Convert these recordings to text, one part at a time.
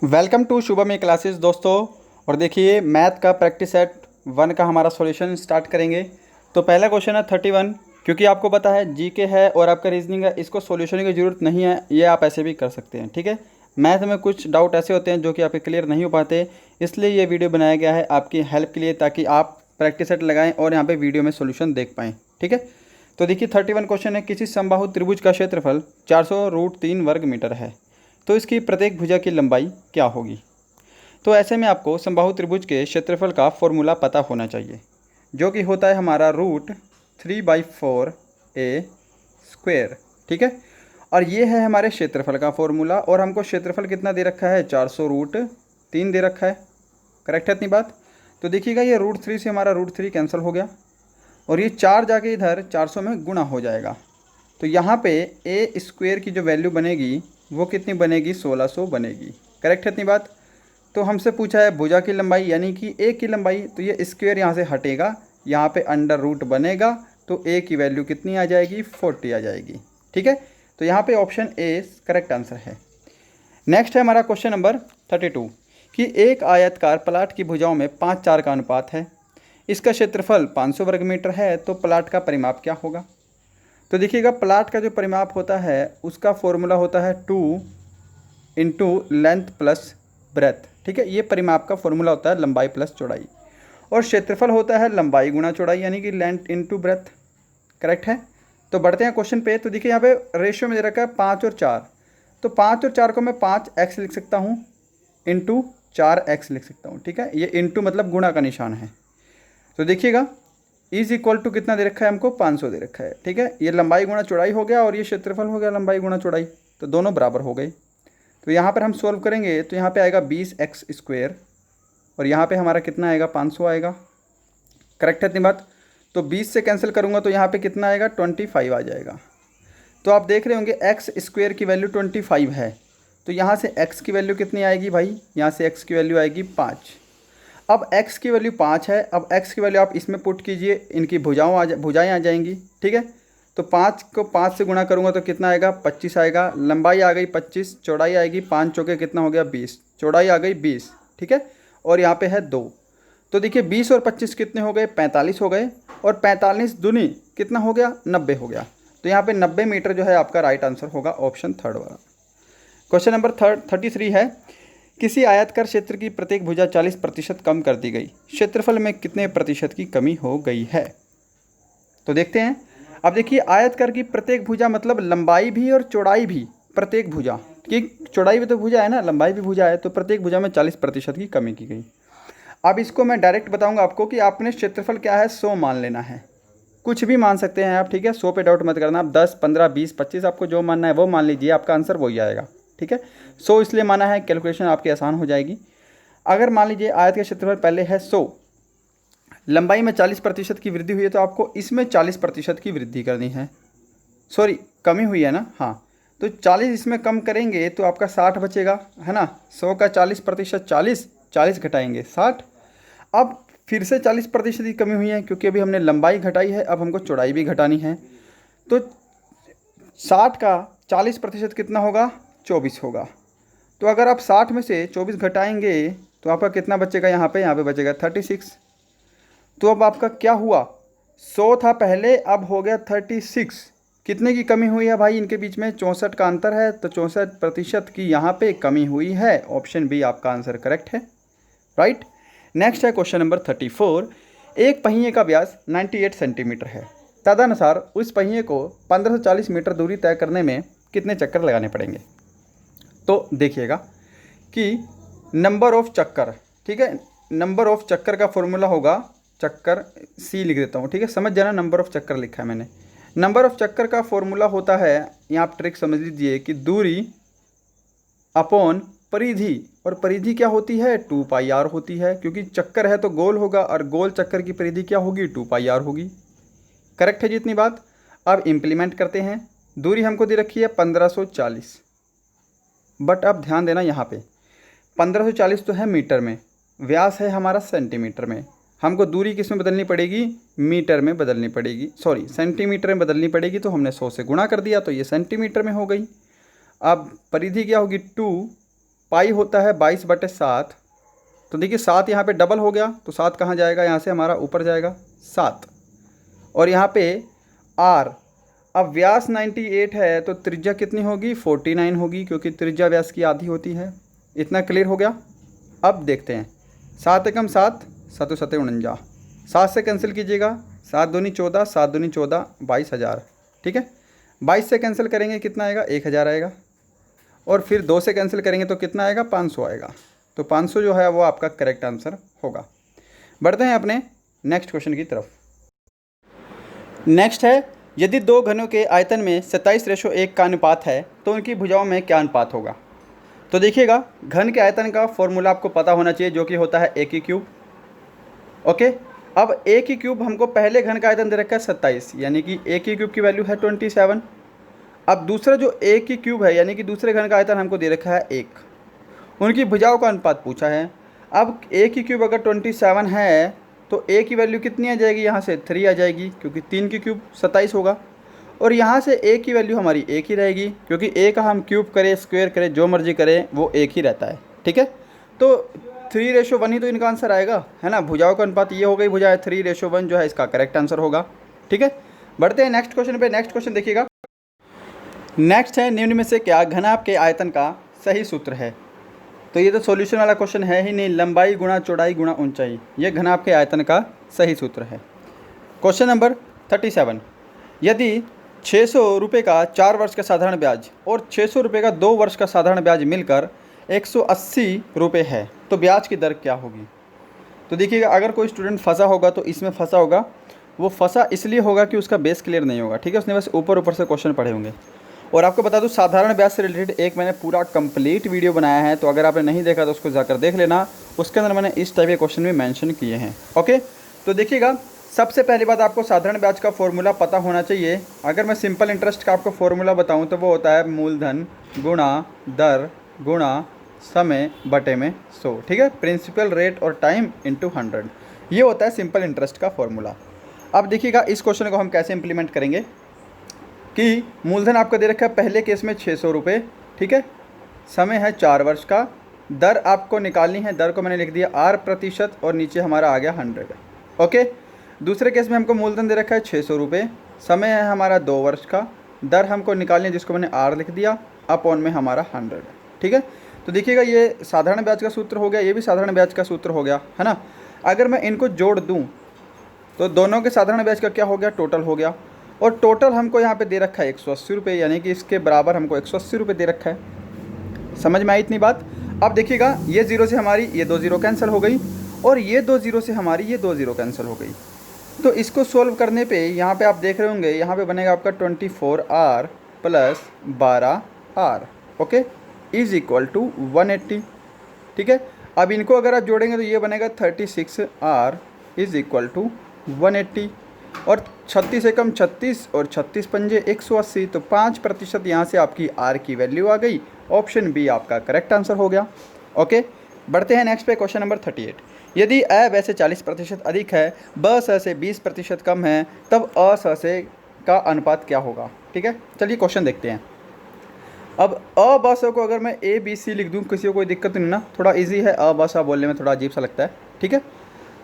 Welcome to Shubham e classes दोस्तों। और देखिए मैथ का प्रैक्टिस सेट 1 का हमारा सॉल्यूशन स्टार्ट करेंगे। तो पहला क्वेश्चन है 31। क्योंकि आपको पता है जीके है और आपका रीजनिंग है, इसको सॉल्यूशन की ज़रूरत नहीं है, ये आप ऐसे भी कर सकते हैं। ठीक है, मैथ में कुछ डाउट ऐसे होते हैं जो कि आपके क्लियर नहीं हो पाते, इसलिए ये वीडियो बनाया गया है आपकी हेल्प के लिए, ताकि आप प्रैक्टिस सेट लगाएँ और यहाँ पर वीडियो में सोल्यूशन देख पाएँ। ठीक है, तो देखिए 31 क्वेश्चन है, किसी समबाहु त्रिभुज का क्षेत्रफल 400√3 वर्ग मीटर है, तो इसकी प्रत्येक भुजा की लंबाई क्या होगी। तो ऐसे में आपको समबाहु त्रिभुज के क्षेत्रफल का फॉर्मूला पता होना चाहिए, जो कि होता है हमारा √3/4a²। ठीक है, और ये है हमारे क्षेत्रफल का फॉर्मूला, और हमको क्षेत्रफल कितना दे रखा है, 400√3 दे रखा है। करेक्ट है इतनी बात। तो देखिएगा ये √3 से हमारा √3 कैंसिल हो गया, और ये 4 जाके इधर 400 में गुणा हो जाएगा। तो यहाँ पे a² की जो वैल्यू बनेगी वो कितनी बनेगी, 1600 बनेगी। करेक्ट है इतनी बात। तो हमसे पूछा है भुजा की लंबाई यानी कि a की लंबाई, तो ये स्क्वायर यहाँ से हटेगा, यहाँ पे अंडर रूट बनेगा, तो a की वैल्यू कितनी आ जाएगी, 40 आ जाएगी। ठीक है, तो यहाँ पे ऑप्शन ए करेक्ट आंसर है। नेक्स्ट है हमारा क्वेश्चन नंबर 32 कि एक आयतकार प्लाट की भुजाओं में 5:4 का अनुपात है, इसका क्षेत्रफल 500 वर्ग मीटर है, तो प्लाट का परिमाप क्या होगा। तो देखिएगा प्लाट का जो परिमाप होता है उसका फॉर्मूला होता है 2 × लेंथ प्लस ब्रेथ। ठीक है, ये परिमाप का फॉर्मूला होता है लंबाई प्लस चौड़ाई, और क्षेत्रफल होता है लंबाई गुणा चौड़ाई यानी कि लेंथ × ब्रेथ। करेक्ट है। तो बढ़ते हैं क्वेश्चन पे। तो देखिए यहाँ पे रेशियो में दे रखा है 5 और 4, तो 5 और 4 को मैं 5x लिख सकता हूँ, इंटू 4x लिख सकता हूँ। ठीक है, ये इंटू मतलब गुणा का निशान है। तो देखिएगा = कितना दे रखा है हमको, 500 दे रखा है। ठीक है, ये लंबाई गुणा चौड़ाई हो गया और ये क्षेत्रफल हो गया लंबाई गुणा चौड़ाई, तो दोनों बराबर हो गए। तो यहाँ पर हम सॉल्व करेंगे तो यहाँ पे आएगा 20x², और यहाँ पे हमारा कितना आएगा, 500 आएगा। करेक्ट है इतनी बात। तो 20 से कैंसिल करूँगा तो यहाँ पे कितना आएगा, 25 आ जाएगा। तो आप देख रहे होंगे x² की वैल्यू 25 है, तो यहाँ से x की वैल्यू कितनी आएगी भाई, यहाँ से x की वैल्यू आएगी 5। अब x की वैल्यू 5 है, अब x की वैल्यू आप इसमें पुट कीजिए, इनकी भुजाएँ आ जाएंगी। ठीक है, तो 5 को 5 से गुणा करूँगा तो कितना आएगा, 25 आएगा। लंबाई आ गई 25, चौड़ाई आएगी 5 चौके कितना हो गया, 20, चौड़ाई आ गई 20। ठीक है, और यहाँ पे है 2। तो देखिए 20 और 25 कितने हो गए, 45 हो गए, और 45 दूनी कितना हो गया, 90 हो गया। तो यहाँ पे 90 मीटर जो है आपका राइट आंसर होगा, ऑप्शन थर्ड वाला। क्वेश्चन नंबर 33 है, किसी आयतकार क्षेत्र की प्रत्येक भुजा 40% कम कर दी गई, क्षेत्रफल में कितने प्रतिशत की कमी हो गई है। तो देखते हैं। अब देखिए आयतकार की प्रत्येक भुजा मतलब लंबाई भी और चौड़ाई भी, प्रत्येक भुजा की चौड़ाई भी तो भुजा है ना, लंबाई भी भुजा है, तो प्रत्येक भुजा में 40% की कमी की गई। अब इसको मैं डायरेक्ट बताऊंगा आपको कि आपने क्षेत्रफल क्या है, 100 मान लेना है। कुछ भी मान सकते हैं आप। ठीक है, 100 पे डाउट मत करना, आप 10, 15, 20, 25 आपको जो मानना है वो मान लीजिए, आपका आंसर वही आएगा। ठीक है, 100 इसलिए माना है, कैलकुलेशन आपकी आसान हो जाएगी। अगर मान लीजिए आयत का क्षेत्रफल पहले है 100, लंबाई में 40% की वृद्धि हुई है, तो आपको इसमें 40% की वृद्धि करनी है, सॉरी कमी हुई है ना, हाँ। तो 40 इसमें कम करेंगे तो आपका 60 बचेगा, है ना। 100 का 40%, 40 घटाएंगे 60। अब फिर से 40% की कमी हुई है, क्योंकि अभी हमने लंबाई घटाई है, अब हमको चौड़ाई भी घटानी है। तो 60 का 40% कितना होगा, 24 होगा। तो अगर आप 60 में से 24 घटाएंगे तो आपका कितना बचेगा, यहाँ पे बचेगा 36। तो अब आपका क्या हुआ, 100 था पहले, अब हो गया 36। कितने की कमी हुई है भाई, इनके बीच में 64 का अंतर है, तो 64% की यहाँ पे कमी हुई है। ऑप्शन बी आपका आंसर करेक्ट है, राइट। नेक्स्ट है क्वेश्चन नंबर 34। एक पहिए का व्यास 98 सेंटीमीटर है, तदनुसार उस पहिए को 1540 मीटर दूरी तय करने में कितने चक्कर लगाने पड़ेंगे। तो देखिएगा कि नंबर ऑफ चक्कर, ठीक है, नंबर ऑफ चक्कर का फॉर्मूला होगा, चक्कर सी लिख देता हूँ। ठीक है, समझ जाना, नंबर ऑफ चक्कर लिखा है मैंने। नंबर ऑफ चक्कर का फॉर्मूला होता है, यहाँ आप ट्रिक समझ लीजिए, कि दूरी अपॉन परिधि, और परिधि क्या होती है, 2πr होती है, क्योंकि चक्कर है तो गोल होगा, और गोल चक्कर की परिधि क्या होगी, 2πr होगी। करेक्ट है जितनी बात। अब इम्प्लीमेंट करते हैं। दूरी हमको दे रखी है 1540, बट अब ध्यान देना, यहाँ पे 1540 तो है मीटर में, व्यास है हमारा सेंटीमीटर में। हमको दूरी किस में बदलनी पड़ेगी, मीटर में बदलनी पड़ेगी, सॉरी सेंटीमीटर में बदलनी पड़ेगी। तो हमने 100 से गुणा कर दिया, तो ये सेंटीमीटर में हो गई। अब परिधि क्या होगी, पाई होता है 22/7। तो देखिए 7 यहाँ पे डबल हो गया, तो 7 कहाँ जाएगा, यहाँ से हमारा ऊपर जाएगा 7। और यहाँ पे आर, अब व्यास 98 है तो त्रिज्या कितनी होगी, 49 होगी, क्योंकि त्रिज्या व्यास की आधी होती है। इतना क्लियर हो गया। अब देखते हैं 7 एकम 7, 7 7 49, 7 से कैंसिल कीजिएगा, 7 दूनी 14, 7 दूनी 14, 22,000। ठीक है, 22 से कैंसिल करेंगे कितना आएगा, 1,000 आएगा। और फिर 2 से कैंसिल करेंगे तो कितना आएगा, 500 आएगा। तो 500 जो है वो आपका करेक्ट आंसर होगा। बढ़ते हैं अपने नेक्स्ट क्वेश्चन की तरफ। नेक्स्ट है, यदि दो घनों के आयतन में 27:1 का अनुपात है तो उनकी भुजाओं में क्या अनुपात होगा। तो देखिएगा, घन के आयतन का फॉर्मूला आपको पता होना चाहिए, जो कि होता है a की क्यूब। ओके, अब a की क्यूब हमको पहले घन का आयतन दे रखा है 27, यानी कि a की क्यूब की वैल्यू है 27। अब दूसरा जो a की क्यूब है, यानी कि दूसरे घन का आयतन हमको दे रखा है 1। उनकी भुजाओं का अनुपात पूछा है। अब a की क्यूब अगर 27 है तो a की वैल्यू कितनी आ जाएगी, यहाँ से 3 आ जाएगी, क्योंकि 3 की क्यूब 27 होगा। और यहाँ से a की वैल्यू हमारी 1 ही रहेगी, क्योंकि a का हम क्यूब करें, स्क्वायर करें, जो मर्जी करें, वो 1 ही रहता है। ठीक है, तो 3:1 ही तो इनका आंसर आएगा, है ना। भुजाओं का अनुपात ये हो गई, भुजा है 3:1 जो है इसका करेक्ट आंसर होगा। ठीक है, बढ़ते हैं नेक्स्ट क्वेश्चन पे। नेक्स्ट क्वेश्चन देखिएगा, नेक्स्ट है, निम्न में से क्या घनाभ के आयतन का सही सूत्र है। तो ये तो सॉल्यूशन वाला क्वेश्चन है ही नहीं, लंबाई गुणा चौड़ाई गुणा ऊंचाई, ये घनाभ के आयतन का सही सूत्र है। क्वेश्चन नंबर 37, यदि 600 रुपये का 4 वर्ष का साधारण ब्याज और 600 रुपये का 2 वर्ष का साधारण ब्याज मिलकर 180 रुपये है तो ब्याज की दर क्या होगी। तो देखिएगा, अगर कोई स्टूडेंट फंसा होगा तो इसमें फंसा होगा, वो फंसा इसलिए होगा कि उसका बेस क्लियर नहीं होगा। ठीक है, उसने बस ऊपर ऊपर से क्वेश्चन पढ़े होंगे। और आपको बता दूं, साधारण ब्याज से रिलेटेड एक मैंने पूरा कंप्लीट वीडियो बनाया है, तो अगर आपने नहीं देखा तो उसको जाकर देख लेना। उसके अंदर मैंने इस टाइप के क्वेश्चन भी मेंशन किए हैं। ओके, तो देखिएगा, सबसे पहली बात आपको साधारण ब्याज का फॉर्मूला पता होना चाहिए। अगर मैं सिंपल इंटरेस्ट का आपको फॉर्मूला बताऊं तो वो होता है मूलधन गुणा दर गुणा समय बटे में 100। ठीक है, प्रिंसिपल रेट और टाइम इंटू 100, ये होता है सिंपल इंटरेस्ट का फॉर्मूला। अब देखिएगा, इस क्वेश्चन को हम कैसे इंप्लीमेंट करेंगे कि मूलधन आपका दे रखा है पहले केस में 600 रुपये। ठीक है, समय है 4 वर्ष का, दर आपको निकालनी है, दर को मैंने लिख दिया R% और नीचे हमारा आ गया 100। ओके, दूसरे केस में हमको मूलधन दे रखा है 600 रुपये, समय है हमारा 2 वर्ष का, दर हमको निकालनी है जिसको मैंने R लिख दिया, अपॉन में हमारा 100। ठीक है, तो देखिएगा, ये साधारण ब्याज का सूत्र हो गया, ये भी साधारण ब्याज का सूत्र हो गया, है ना। अगर मैं इनको जोड़ दूँ तो दोनों के साधारण ब्याज का क्या हो गया, टोटल हो गया। और टोटल हमको यहाँ पे दे रखा है 180 रुपये, यानी कि इसके बराबर हमको 180 रुपये दे रखा है। समझ में आई इतनी बात। अब देखिएगा, ये 0 से हमारी ये 2 0 कैंसिल हो गई, और ये 2 0 से हमारी ये 2 0 कैंसिल हो गई। तो इसको सोल्व करने पे यहाँ पे आप देख रहे होंगे, यहाँ पे बनेगा आपका 24R + 12R, okay, is equal to 180। ठीक है, अब इनको अगर आप जोड़ेंगे तो ये बनेगा 36R इज़ इक्वल टू 180। और 36 एकम 36 और 36 पंजे 180, तो 5% यहाँ से आपकी R की वैल्यू आ गई। ऑप्शन बी आपका करेक्ट आंसर हो गया। ओके, बढ़ते हैं नेक्स्ट पे, क्वेश्चन नंबर 38, यदि अ ब से 40% अधिक है, ब स से 20% कम है, तब अ स से का अनुपात क्या होगा। ठीक है, चलिए क्वेश्चन देखते हैं। अब अ ब स को अगर मैं A B C लिख दूँ, किसी को कोई दिक्कत नहीं ना, थोड़ा ईजी है, अ ब स बोलने में थोड़ा अजीब सा लगता है। ठीक है,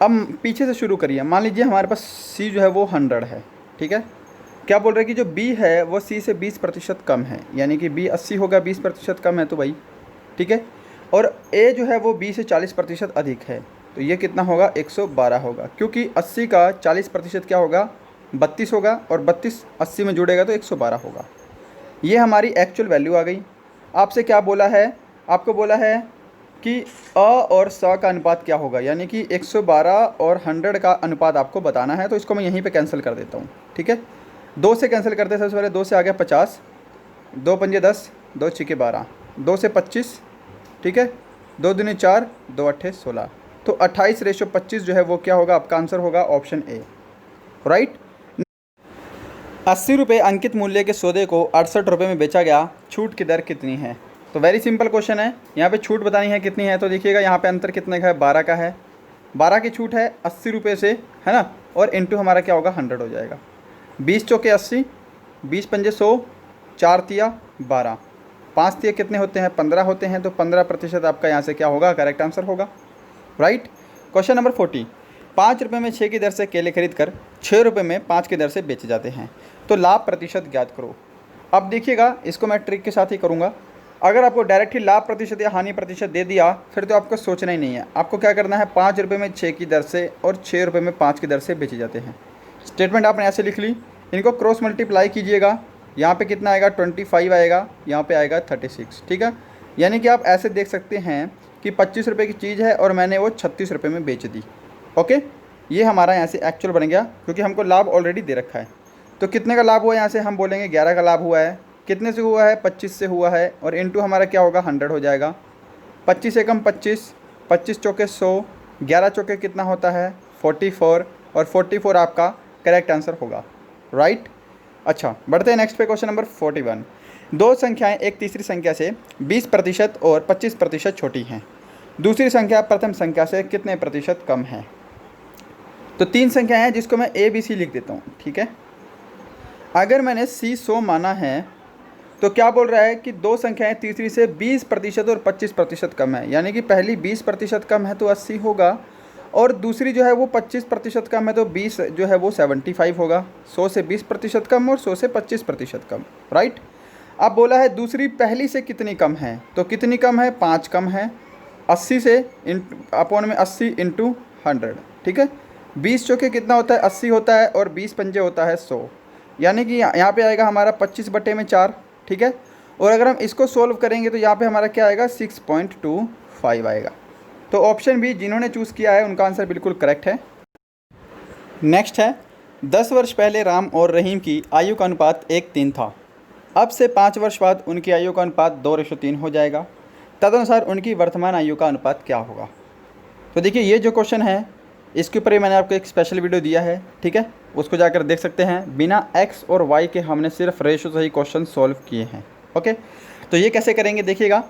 अब पीछे से शुरू करिए। मान लीजिए हमारे पास C जो है वो 100 है। ठीक है, क्या बोल रहे हैं कि जो B है वो C से 20% कम है, यानी कि B 80 होगा, 20% कम है तो भाई। ठीक है, और A जो है वो B से 40% अधिक है, तो ये कितना होगा, 112 होगा, क्योंकि 80 का 40% क्या होगा, 32 होगा, और 32 80 में जुड़ेगा तो 112 होगा। ये हमारी एक्चुअल वैल्यू आ गई। आपसे क्या बोला है, आपको बोला है कि अ और स का अनुपात क्या होगा, यानी कि 112 और 100 का अनुपात आपको बताना है। तो इसको मैं यहीं पे कैंसिल कर देता हूँ। ठीक है, 2 से कैंसिल करते हैं। सबसे पहले 2 से आ गया 50, 2 पंजे 10, 2 छिके 12, 2 से 25, ठीक है, 2 दूनी 4, 2 अट्ठे 16, तो 28:25 जो है वो क्या होगा, आपका आंसर होगा ऑप्शन ए, राइट। 80 रुपये अंकित मूल्य के सौदे को 68 रुपये में बेचा गया, छूट की दर कितनी है। तो वेरी सिंपल क्वेश्चन है, यहाँ पे छूट बतानी है कितनी है। तो देखिएगा, यहाँ पे अंतर कितने का है, 12 का है, 12 की छूट है 80 रुपये से, है ना, और इंटू हमारा क्या होगा, 100 हो जाएगा। 20 चौके 80, 20 पंजे 100, 4 तिया 12, 5 तिया कितने होते हैं, 15 होते हैं, तो 15% आपका यहाँ से क्या होगा, करेक्ट आंसर होगा, राइट। क्वेश्चन नंबर 40, 5 रुपये में 6 की दर से केले खरीद कर 6 रुपये में 5 की दर से बेचे जाते हैं, तो लाभ प्रतिशत ज्ञात करो। अब देखिएगा, इसको मैं ट्रिक के साथ ही करूँगा। अगर आपको डायरेक्ट ही लाभ प्रतिशत या हानि प्रतिशत दे दिया फिर तो आपको सोचना ही नहीं है। आपको क्या करना है, 5 रुपये में 6 की दर से और 6 रुपये में 5 की दर से बेचे जाते हैं। स्टेटमेंट आपने ऐसे लिख ली, इनको क्रॉस मल्टीप्लाई कीजिएगा, यहाँ पे कितना आएगा 25 आएगा, यहाँ पे आएगा 36, ठीक है। यानी कि आप ऐसे देख सकते हैं कि 25 रुपये की चीज़ है और मैंने वो 36 रुपये में बेच दी। ओके, ये हमारा यहाँ से एक्चुअल बन गया, क्योंकि हमको लाभ ऑलरेडी दे रखा है। तो कितने का लाभ हुआ, यहाँ से हम बोलेंगे 11 का लाभ हुआ है। कितने से हुआ है, 25 से हुआ है, और इनटू हमारा क्या होगा, 100 हो जाएगा। 25 एकम 25, 25 चौके 100, 11 चौके कितना होता है 44, और 44 आपका करेक्ट आंसर होगा, राइट। अच्छा, बढ़ते हैं नेक्स्ट पे, क्वेश्चन नंबर 41। दो संख्याएं एक तीसरी संख्या से 20% और 25% छोटी हैं, दूसरी संख्या प्रथम संख्या से कितने प्रतिशत कम है। तो 3 संख्याएं हैं जिसको मैं ABC लिख देता हूँ, ठीक है। अगर मैंने C 100 माना है तो क्या बोल रहा है कि दो संख्याएं तीसरी से 20% और 25% कम है, यानी कि पहली 20% कम है तो 80 होगा, और दूसरी जो है वो 25% कम है तो 20 जो है वो 75 होगा। 100 से 20% कम और 100 से 25% कम, राइट। अब बोला है दूसरी पहली से कितनी कम है, तो कितनी कम है, 5 कम है। 80 से अपॉन में 80 इंटू 100, ठीक है। 20 चौके कितना होता है, 80 होता है, और 20 पंजे होता है 100, यानी कि यहाँ पे आएगा हमारा 25/4, ठीक है। और अगर हम इसको सोल्व करेंगे तो यहाँ पे हमारा क्या आएगा, 6.25 आएगा। तो ऑप्शन बी जिन्होंने चूज़ किया है उनका आंसर बिल्कुल करेक्ट है। नेक्स्ट है, 10 वर्ष पहले राम और रहीम की आयु का अनुपात 1:3 था। अब से 5 वर्ष बाद उनकी आयु का अनुपात 2:3 हो जाएगा। तदनुसार उनकी वर्तमान आयु का अनुपात क्या होगा। तो देखिए, ये जो क्वेश्चन है इसके ऊपर ही मैंने आपको एक स्पेशल वीडियो दिया है, ठीक है, उसको जाकर देख सकते हैं। बिना एक्स और वाई के हमने सिर्फ रेशो से ही क्वेश्चन सॉल्व किए हैं। ओके, तो ये कैसे करेंगे, देखिएगा,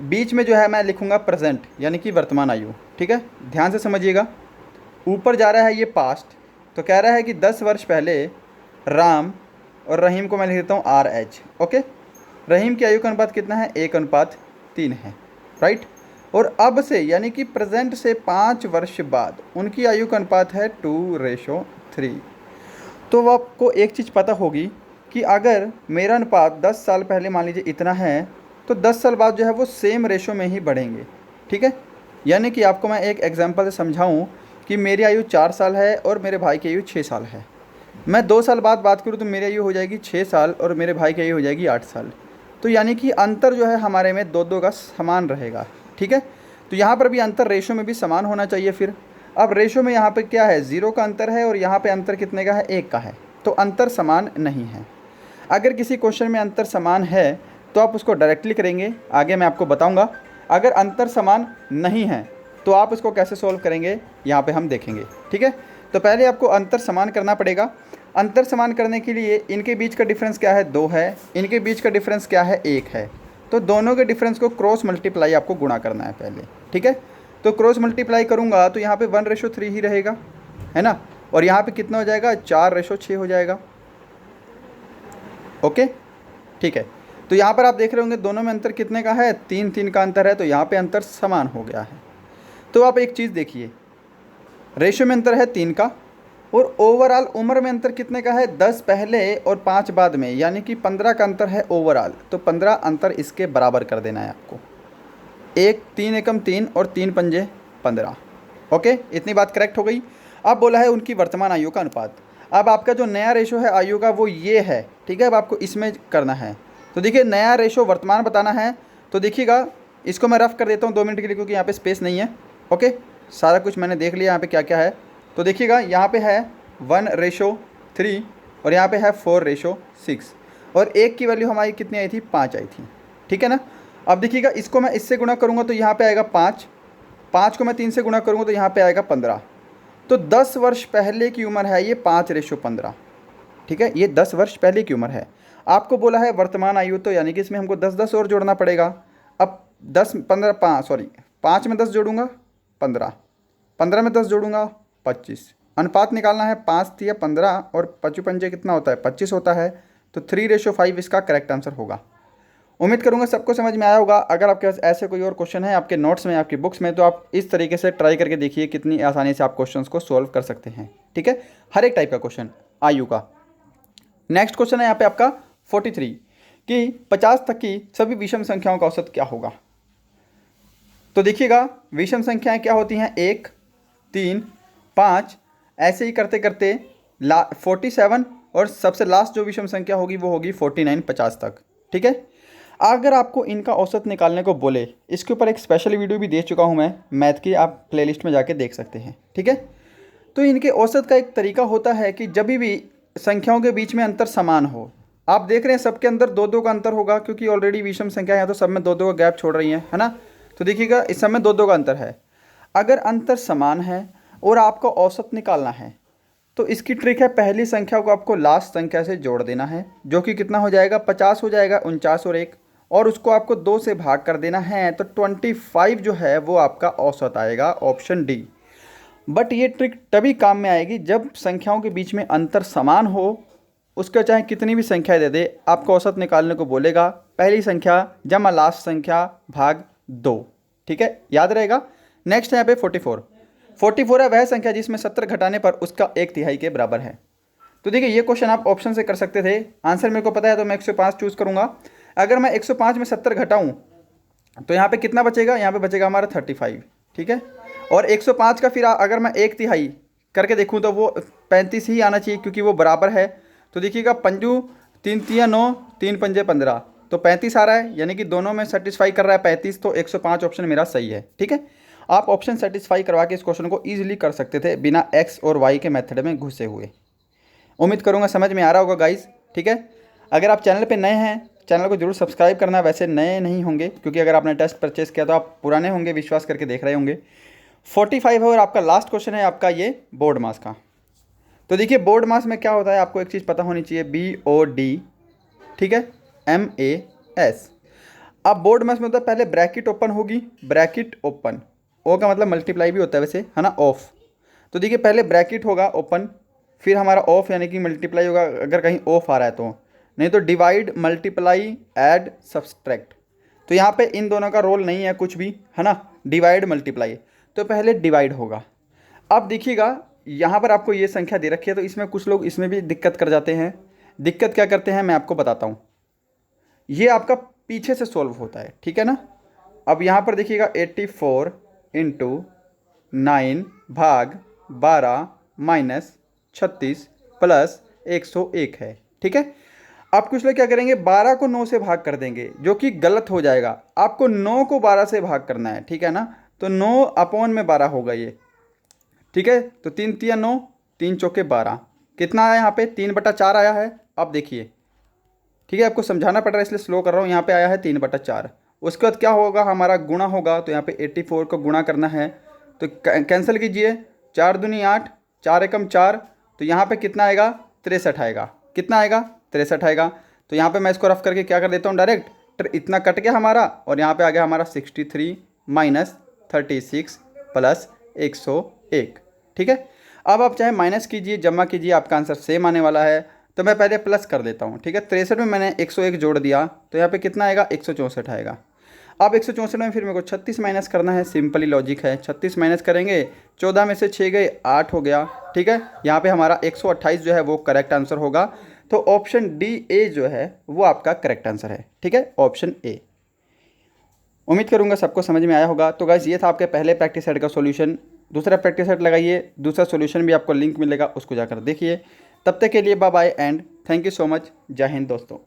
बीच में जो है मैं लिखूंगा प्रेजेंट, यानी कि वर्तमान आयु, ठीक है। ध्यान से समझिएगा, ऊपर जा रहा है ये पास्ट, तो कह रहा है कि 10 वर्ष पहले राम, और रहीम को मैं लिख देता हूँ RH। ओके, रहीम की आयु का अनुपात कितना है, 1:3 है, राइट। और अब से यानी कि प्रेजेंट से 5 वर्ष बाद उनकी आयु का अनुपात है 2:3। तो वो आपको एक चीज़ पता होगी कि अगर मेरा अनुपात 10 साल पहले मान लीजिए इतना है, तो 10 साल बाद जो है वो सेम रेशो में ही बढ़ेंगे, ठीक है। यानी कि आपको मैं एक एग्जांपल से समझाऊं कि मेरी आयु 4 साल है और मेरे भाई की आयु 6 साल है। मैं 2 साल बाद बात करूं तो मेरी आयु हो जाएगी 6 साल और मेरे भाई की आयु हो जाएगी 8 साल। तो यानी कि अंतर जो है हमारे में 2-2 का समान रहेगा, ठीक है। तो यहाँ पर भी अंतर रेशो में भी समान होना चाहिए। फिर अब रेशो में यहाँ पे क्या है, 0 का अंतर है, और यहाँ पे अंतर कितने का है, 1 का है, तो अंतर समान नहीं है। अगर किसी क्वेश्चन में अंतर समान है तो आप उसको डायरेक्टली करेंगे, आगे मैं आपको बताऊंगा। अगर अंतर समान नहीं है तो आप उसको कैसे सॉल्व करेंगे, यहाँ पे हम देखेंगे, ठीक है। तो पहले आपको अंतर समान करना पड़ेगा। अंतर समान करने के लिए इनके बीच का डिफरेंस क्या है, 2 है, इनके बीच का डिफरेंस क्या है, 1 है। तो दोनों के डिफरेंस को क्रॉस मल्टीप्लाई आपको गुणा करना है पहले, ठीक है। तो क्रॉस मल्टीप्लाई करूँगा तो यहाँ पे 1:3 ही रहेगा, है ना, और यहाँ पे कितना हो जाएगा, 4:6 हो जाएगा। ओके, ठीक है। तो यहाँ पर आप देख रहे होंगे दोनों में अंतर कितने का है, 3-3 का अंतर है, तो यहाँ पे अंतर समान हो गया है। तो आप एक चीज़ देखिए, रेशो में अंतर है 3 का, और ओवरऑल उम्र में अंतर कितने का है, 10 पहले और 5 बाद में, यानी कि 15 का अंतर है ओवरऑल। तो 15 अंतर इसके बराबर कर देना है आपको। 3 एकम 3 और 3 पंजे 15। ओके, इतनी बात करेक्ट हो गई। अब बोला है उनकी वर्तमान आयु का अनुपात। अब आपका जो नया रेशो है आयु का वो ये है, ठीक है। अब आपको इसमें करना है, तो देखिए नया रेशो वर्तमान बताना है। तो देखिएगा, इसको मैं रफ कर देता हूँ 2 मिनट के लिए, क्योंकि यहाँ पे स्पेस नहीं है। ओके, सारा कुछ मैंने देख लिया यहाँ पे क्या क्या है। तो देखिएगा, यहाँ पे है 1:3 और यहाँ पे है 4:6, और 1 की वैल्यू हमारी कितनी आई थी, 5 आई थी, ठीक है ना। अब देखिएगा, इसको मैं इससे गुणा करूँगा तो यहाँ पे आएगा 5, 5 को मैं 3 से गुणा करूँगा तो यहाँ पे आएगा 15। तो 10 वर्ष पहले की उम्र है ये 5:15, ठीक है। ये 10 वर्ष पहले की उम्र है। आपको बोला है वर्तमान आयु, तो यानी कि इसमें हमको 10-10 और जोड़ना पड़ेगा। अब 10 15 5 में 10 जोड़ूंगा 15, 15 में 10 जोड़ूंगा 25। अनुपात निकालना है, 5×3 = 15 और 5 पंजे कितना होता है, 25 होता है। तो 3:5 इसका करेक्ट आंसर होगा। उम्मीद करूंगा सबको समझ में आया होगा। अगर आपके पास ऐसे कोई और क्वेश्चन है आपके नोट्स में, आपकी बुक्स में, तो आप इस तरीके से ट्राई करके देखिए कितनी आसानी से आप क्वेश्चंस को सॉल्व कर सकते हैं। ठीक है, हर एक टाइप का क्वेश्चन आयु का। नेक्स्ट क्वेश्चन है यहाँ पे आपका 43 कि 50 तक की सभी विषम संख्याओं का औसत क्या होगा। तो देखिएगा विषम संख्याएं क्या होती हैं, 1, 3, 5, ऐसे ही करते करते 47 और सबसे लास्ट जो विषम संख्या होगी वो होगी 49, 50 तक। ठीक है, अगर आपको इनका औसत निकालने को बोले, इसके ऊपर एक स्पेशल वीडियो भी दे चुका हूं मैं मैथ की, आप प्लेलिस्ट में जाके देख सकते हैं। ठीक है, तो इनके औसत का एक तरीका होता है कि जब भी संख्याओं के बीच में अंतर समान हो, आप देख रहे हैं सबके अंदर 2-2 का अंतर होगा क्योंकि ऑलरेडी विषम संख्या है तो सब में 2-2 का गैप छोड़ रही है ना। तो देखिएगा इस सब में 2-2 का अंतर है। अगर अंतर समान है और आपको औसत निकालना है तो इसकी ट्रिक है, पहली संख्या को आपको लास्ट संख्या से जोड़ देना है, जो कि कितना हो जाएगा, 50 हो जाएगा, 49 और 1, और उसको आपको 2 से भाग कर देना है, तो 25 जो है वो आपका औसत आएगा, ऑप्शन डी। बट ये ट्रिक तभी काम में आएगी जब संख्याओं के बीच में अंतर समान हो, उसका चाहे कितनी भी संख्या दे दे, आपको औसत निकालने को बोलेगा पहली संख्या जमा लास्ट संख्या भाग 2। ठीक है, याद रहेगा। नेक्स्ट है यहाँ पे 44 है वह संख्या जिसमें 70 घटाने पर उसका 1/3 के बराबर है। तो देखिए ये क्वेश्चन आप ऑप्शन से कर सकते थे, आंसर मेरे को पता है तो मैं 105 चूज़ करूंगा। अगर मैं 105 में 70 घटाऊं तो यहाँ पे कितना बचेगा, यहाँ पे बचेगा हमारा 35। ठीक है, और 105 का फिर अगर मैं 1/3 करके देखूँ तो वो 35 ही आना चाहिए क्योंकि वो बराबर है। तो देखिएगा पंजू 3 तिया 9, 3 पंजे 15, तो 35 आ रहा है, यानी कि दोनों में सेटिस्फाई कर रहा है 35, तो 105 ऑप्शन मेरा सही है। ठीक है, आप ऑप्शन सेटिस्फाई करवा के इस क्वेश्चन को ईजिली कर सकते थे बिना एक्स और वाई के मेथड में घुसे हुए। उम्मीद करूंगा समझ में आ रहा होगा गाइस। ठीक है, अगर आप चैनल पे नए हैं चैनल को जरूर सब्सक्राइब करना, वैसे नए नहीं होंगे क्योंकि अगर आपने टेस्ट परचेस किया तो आप पुराने होंगे, विश्वास करके देख रहे होंगे। 45 है और आपका लास्ट क्वेश्चन है आपका ये बोर्ड मास का। तो देखिए बोर्ड मास में क्या होता है आपको एक चीज़ पता होनी चाहिए, BOD, ठीक है, MAS। अब बोर्ड मास में होता है पहले ब्रैकेट ओपन होगी, ब्रैकेट ओपन, ओ का मतलब मल्टीप्लाई भी होता है वैसे, है ना, ऑफ। तो देखिए पहले ब्रैकेट होगा ओपन, फिर हमारा ऑफ यानी कि मल्टीप्लाई होगा अगर कहीं ऑफ आ रहा है तो, नहीं तो डिवाइड, मल्टीप्लाई, ऐड, सब्सट्रैक्ट। तो यहाँ पे इन दोनों का रोल नहीं है कुछ भी, है ना, डिवाइड मल्टीप्लाई, तो पहले डिवाइड होगा। अब देखिएगा यहाँ पर आपको ये संख्या दे रखी है तो इसमें कुछ लोग इसमें भी दिक्कत कर जाते हैं। दिक्कत क्या करते हैं मैं आपको बताता हूँ, ये आपका पीछे से सॉल्व होता है। ठीक है ना, अब यहाँ पर देखिएगा 84 × 9 भाग 12 माइनस 36 प्लस 101 है। ठीक है, अब कुछ लोग क्या करेंगे 12 को 9 से भाग कर देंगे जो कि गलत हो जाएगा, आपको 9 को 12 से भाग करना है। ठीक है ना, तो 9/12 होगा ये। ठीक है, तो 3 तिया 9, 3 चौके 12, कितना आया यहाँ पे 3/4 आया है। अब देखिए, ठीक है, आपको समझाना पड़ रहा है इसलिए स्लो कर रहा हूँ, यहाँ पे आया है 3/4। उसके बाद क्या होगा, हमारा गुणा होगा, तो यहाँ पे 84 को गुणा करना है, तो कैंसिल कीजिए, 4 दूनी 8, 4 एकम 4, तो यहाँ पे कितना आएगा 63 आएगा। कितना आएगा 63 आएगा। तो यहाँ पे मैं इसको रफ करके क्या कर देता हूँ डायरेक्ट, इतना कट गया हमारा और यहाँ पे आ गया हमारा 63 माइनस 36 प्लस 101। ठीक है, अब आप चाहे माइनस कीजिए जमा कीजिए, आपका आंसर सेम आने वाला है। तो मैं पहले प्लस कर देता हूँ। ठीक है, 63 में मैंने 101 जोड़ दिया तो यहाँ पे कितना आएगा 164 आएगा। अब 164 में फिर मेरे को 36 माइनस करना है, सिंपली लॉजिक है, 36 माइनस करेंगे, 14 में से 6 गए 8 हो गया। ठीक है, यहाँ पे हमारा 128 जो है वो करेक्ट आंसर होगा। तो ऑप्शन डी ए जो है वो आपका करेक्ट आंसर है। ठीक है, ऑप्शन ए। उम्मीद करूँगा सबको समझ में आया होगा। तो गाइस ये था आपके पहले प्रैक्टिस सेट का सॉल्यूशन। दूसरा प्रैक्टिस सेट लगाइए, दूसरा सॉल्यूशन भी आपको लिंक मिलेगा, उसको जाकर देखिए। तब तक के लिए bye bye and thank you so much. जय हिंद दोस्तों।